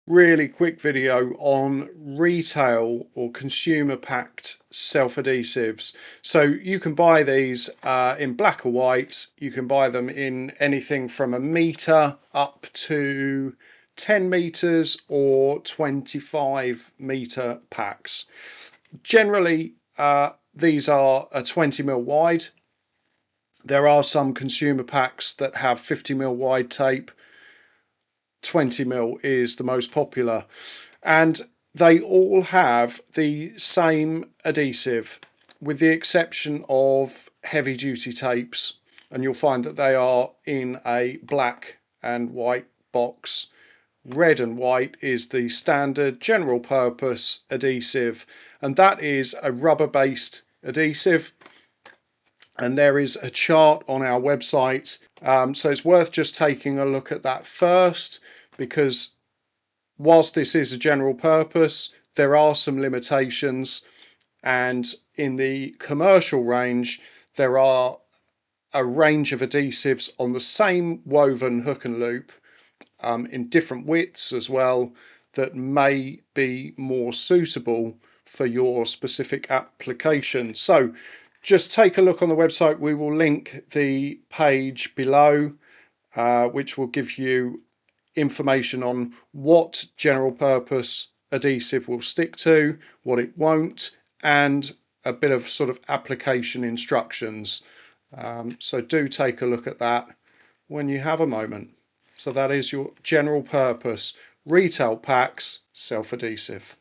Really quick video on retail or consumer packed self-adhesives. So you can buy these in black or white. You can buy them in anything from a metre up to 10 metres or 25 metre packs. Generally, these are a 20 mil wide. There are some consumer packs that have 50 mil wide tape. 20 mil is the most popular, and they all have the same adhesive with the exception of heavy duty tapes, and you'll find that they are in a black and white box. Red and white is the standard general purpose adhesive, and that is a rubber based adhesive, and there is a chart on our website, so it's worth just taking a look at that first, because whilst this is a general purpose, there are some limitations, and in the commercial range there are a range of adhesives on the same woven hook and loop, in different widths as well, that may be more suitable for your specific application. So just take a look on the website. We will link the page below, which will give you information on what general purpose adhesive will stick to, what it won't, and a bit of sort of application instructions. So do take a look at that when you have a moment. So that is your general purpose retail packs self-adhesive.